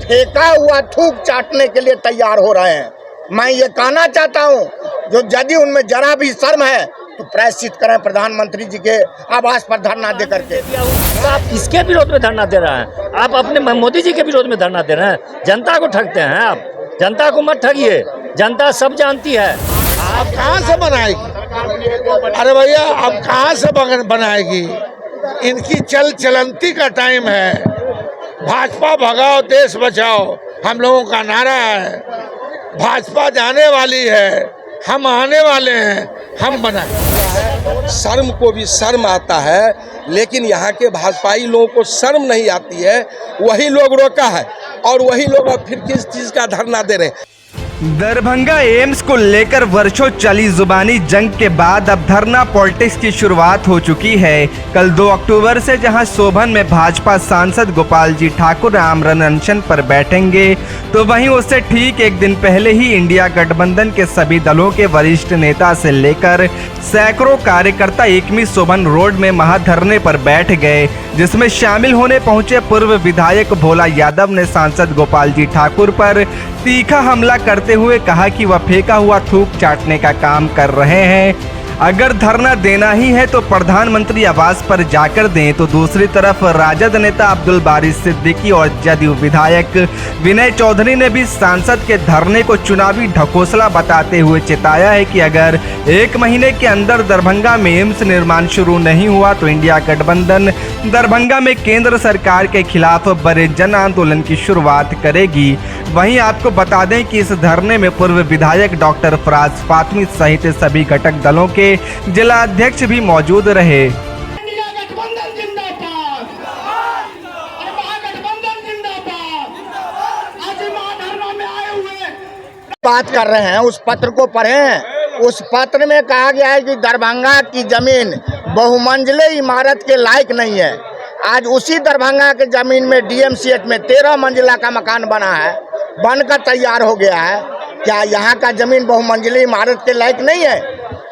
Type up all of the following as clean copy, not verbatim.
फेंका हुआ थूक चाटने के लिए तैयार हो रहे हैं। मैं ये कहना चाहता हूँ, जो यदि उनमें जरा भी शर्म है तो प्रायश्चित करें प्रधानमंत्री जी के आवास पर धरना दे करके। तो आप किसके विरोध में धरना दे रहे हैं? आप अपने मोदी जी के विरोध में धरना दे रहे हैं। जनता को ठगते हैं आप। जनता को मत ठगिए, जनता सब जानती है। आप कहाँ से बनाएगी? अरे भैया, अब कहाँ से बनाएगी? इनकी चलंती का टाइम है। भाजपा भगाओ देश बचाओ हम लोगों का नारा है। भाजपा जाने वाली है, हम आने वाले हैं, हम बनाए। शर्म को भी शर्म आता है, लेकिन यहाँ के भाजपाई लोगों को शर्म नहीं आती है। वही लोग रोका है और वही लोग अब फिर किस चीज़ का धरना दे रहे हैं। दरभंगा एम्स को लेकर वर्षों चली जुबानी जंग के बाद अब धरना पॉलिटिक्स की शुरुआत हो चुकी है। कल 2 अक्टूबर से जहां शोभन में भाजपा सांसद गोपाल जी ठाकुर आमरण अनशन पर बैठेंगे, तो वहीं उससे ठीक एक दिन पहले ही इंडिया गठबंधन के सभी दलों के वरिष्ठ नेता से लेकर सैकड़ों कार्यकर्ता एकमी शोभन रोड में महाधरने पर बैठ गए, जिसमें शामिल होने पहुंचे पूर्व विधायक भोला यादव ने सांसद गोपाल जी ठाकुर पर तीखा हमला करते हुए कहा कि वह फेंका हुआ थूक चाटने का काम कर रहे हैं। अगर धरना देना ही है तो प्रधानमंत्री आवास पर जाकर दें। तो दूसरी तरफ राजद नेता अब्दुल बारी सिद्दीकी और जदयू विधायक विनय चौधरी ने भी सांसद के धरने को चुनावी ढकोसला बताते हुए चेताया है कि अगर 1 महीने के अंदर दरभंगा में एम्स निर्माण शुरू नहीं हुआ तो इंडिया गठबंधन दरभंगा में केंद्र सरकार के खिलाफ बड़े जन आंदोलन की शुरुआत करेगी। वहीं आपको बता दें कि इस धरने में पूर्व विधायक डॉक्टर फराज फातमी सहित सभी घटक दलों के जिला अध्यक्ष भी मौजूद रहे। बात कर रहे हैं, उस पत्र को पढ़ें। उस पत्र में कहा गया है कि दरभंगा की जमीन बहुमंजिले इमारत के लायक नहीं है। आज उसी दरभंगा के जमीन में डीएमसीएच में 13 मंजिला का मकान बना है, बनकर तैयार हो गया है। क्या यहाँ का जमीन बहुमंजिली इमारत के लायक नहीं है?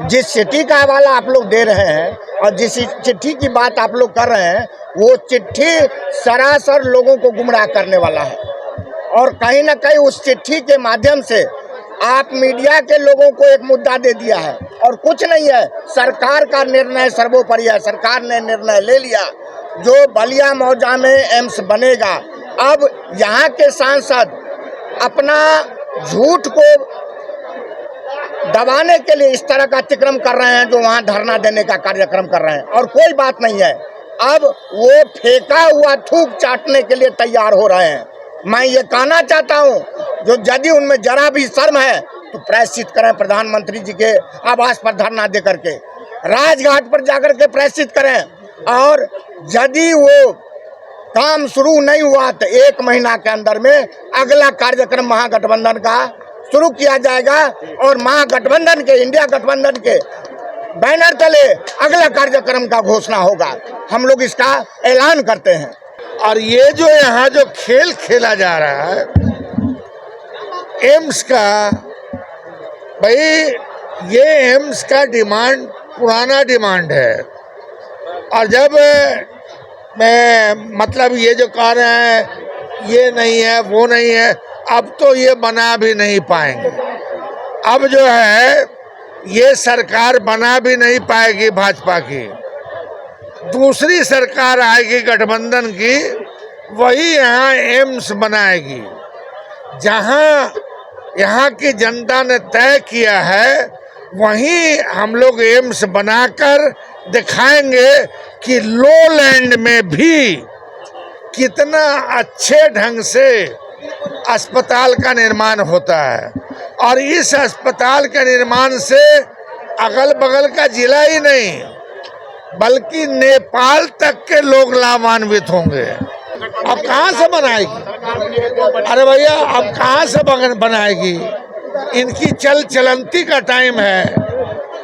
जिस चिट्ठी का हवाला आप लोग दे रहे हैं और जिस चिट्ठी की बात आप लोग कर रहे हैं, वो चिट्ठी सरासर लोगों को गुमराह करने वाला है। और कहीं ना कहीं उस चिट्ठी के माध्यम से आप मीडिया के लोगों को एक मुद्दा दे दिया है और कुछ नहीं है। सरकार का निर्णय सर्वोपरि है। सरकार ने निर्णय ले लिया, जो बलिया मौजा में एम्स बनेगा। अब यहाँ के सांसद अपना झूठ को दबाने के लिए इस तरह का अतिक्रम कर रहे हैं, जो वहाँ धरना देने का कार्यक्रम कर रहे हैं, और कोई बात नहीं है। अब वो फेंका हुआ थूक चाटने के लिए तैयार हो रहे हैं। मैं ये कहना चाहता हूँ, जो यदि उनमें जरा भी शर्म है तो प्रायश्चित करें प्रधानमंत्री जी के आवास पर धरना दे करके, राजघाट पर जाकर के प्रायश्चित करें। और यदि वो काम शुरू नहीं हुआ तो 1 महीना के अंदर में अगला कार्यक्रम महागठबंधन का शुरू किया जाएगा और महागठबंधन के, इंडिया गठबंधन के बैनर तले अगला कार्यक्रम का घोषणा होगा। हम लोग इसका ऐलान करते हैं। और ये जो यहाँ जो खेल खेला जा रहा है एम्स का, भाई ये एम्स का डिमांड पुराना डिमांड है। और जब मैं मतलब ये जो कह रहे हैं ये नहीं है वो नहीं है, अब तो ये बना भी नहीं पाएंगे। अब जो है ये सरकार बना भी नहीं पाएगी भाजपा की, दूसरी सरकार आएगी गठबंधन की, वही यहाँ एम्स बनाएगी। जहाँ यहाँ की जनता ने तय किया है वहीं हम लोग एम्स बनाकर दिखाएंगे कि लोलैंड में भी कितना अच्छे ढंग से अस्पताल का निर्माण होता है। और इस अस्पताल के निर्माण से अगल बगल का जिला ही नहीं बल्कि नेपाल तक के लोग लाभान्वित होंगे। अब कहाँ से बनाएगी? अरे भैया, अब कहाँ से बनाएगी? इनकी चलंती का टाइम है।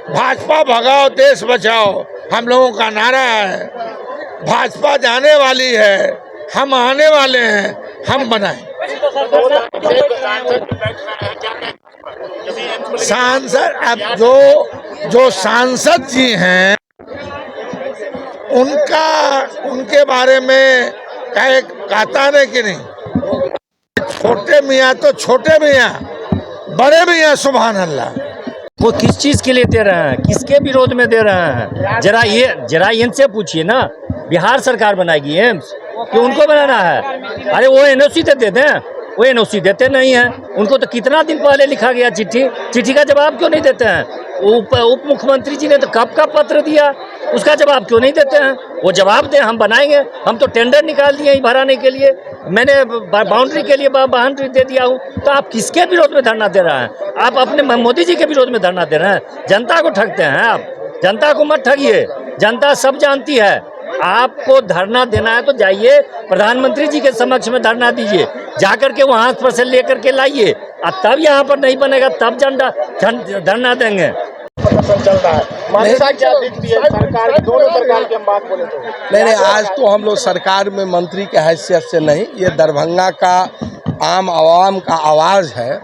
भाजपा भगाओ देश बचाओ हम लोगों का नारा है। भाजपा जाने वाली है, हम आने वाले हैं, हम बनाएं। सांसद, अब जो सांसद जी हैं उनके बारे में कहता है कि नहीं, छोटे मियाँ तो छोटे मियाँ, बड़े मियाँ सुभान अल्लाह। वो किस चीज के लिए दे रहे हैं, किसके विरोध में दे रहे हैं? जरा इनसे पूछिए ना। बिहार सरकार बनाएगी एम्स कि उनको बनाना है? अरे वो एनओसी तो दे दें, वो एनओसी देते नहीं हैं। उनको तो कितना दिन पहले लिखा गया चिट्ठी का जवाब क्यों नहीं देते हैं? उप मुख्यमंत्री जी ने तो कब का पत्र दिया, उसका जवाब क्यों नहीं देते हैं? वो जवाब दें, हम बनाएंगे। हम तो टेंडर निकाल दिए हैं भराने के लिए, मैंने बाउंड्री के लिए बाउंड्री दे दिया हूँ। तो आप किसके विरोध में धरना दे रहे हैं? आप अपने मोदी जी के विरोध में धरना दे रहे हैं। जनता को ठगते हैं आप। जनता को मत ठगिए, जनता सब जानती है। आपको धरना देना है तो जाइए प्रधानमंत्री जी के समक्ष में धरना दीजिए, जाकर के वहां पर से लेकर के लाइए। अब तब यहाँ पर नहीं बनेगा, तब धरना देंगे। चल रहा है मान्यता क्या दिखती है सरकार की, दोनों सरकार की हम बात बोले तो? नहीं, आज तो हम लोग सरकार में मंत्री के हैसियत से नहीं, ये दरभंगा का आम आवाम का आवाज़ है।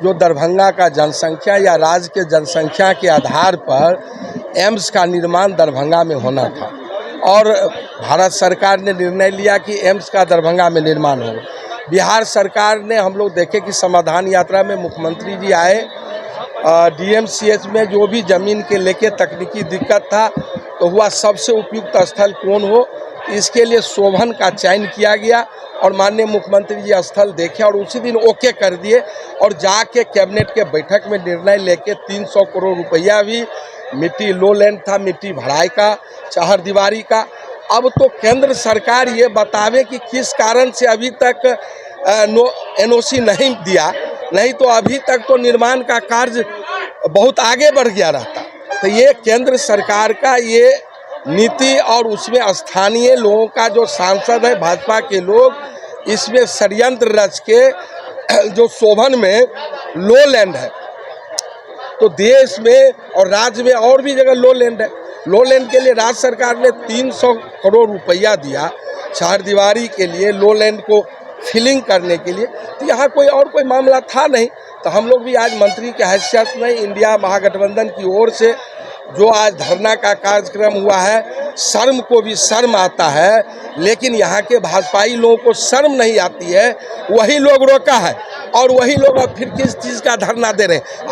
जो दरभंगा का जनसंख्या या राज्य के जनसंख्या के आधार पर एम्स का निर्माण दरभंगा में होना था और भारत सरकार ने निर्णय लिया कि एम्स का दरभंगा में निर्माण हो। बिहार सरकार ने, हम लोग देखे कि समाधान यात्रा में मुख्यमंत्री जी आए, डीएमसीएच में जो भी ज़मीन के लेके तकनीकी दिक्कत था तो हुआ सबसे उपयुक्त स्थल कौन हो, इसके लिए शोभन का चयन किया गया और माननीय मुख्यमंत्री जी स्थल देखे और उसी दिन ओके कर दिए और जाके कैबिनेट के बैठक में निर्णय लेके 300 करोड़ रुपया भी, मिट्टी लो लैंड था, मिट्टी भराई का, चहारदीवारी का। अब तो केंद्र सरकार ये बतावे कि किस कारण से अभी तक एनओसी नहीं दिया, नहीं तो अभी तक तो निर्माण का कार्य बहुत आगे बढ़ गया रहता। तो ये केंद्र सरकार का ये नीति और उसमें स्थानीय लोगों का जो सांसद है भाजपा के लोग, इसमें षड्यंत्र रच के जो शोभन में लो लैंड है, तो देश में और राज्य में और भी जगह लो लैंड है। लो लैंड के लिए राज्य सरकार ने 300 करोड़ रुपया दिया चहारदीवारी के लिए, लो लैंड को फिलिंग करने के लिए। तो यहाँ कोई मामला था नहीं। तो हम लोग भी आज मंत्री के हैसियत में इंडिया महागठबंधन की ओर से जो आज धरना का कार्यक्रम हुआ है, शर्म को भी शर्म आता है, लेकिन यहाँ के भाजपाई लोगों को शर्म नहीं आती है। वही लोग रोका है और वही लोग अब फिर किस चीज़ का धरना दे रहे हैं।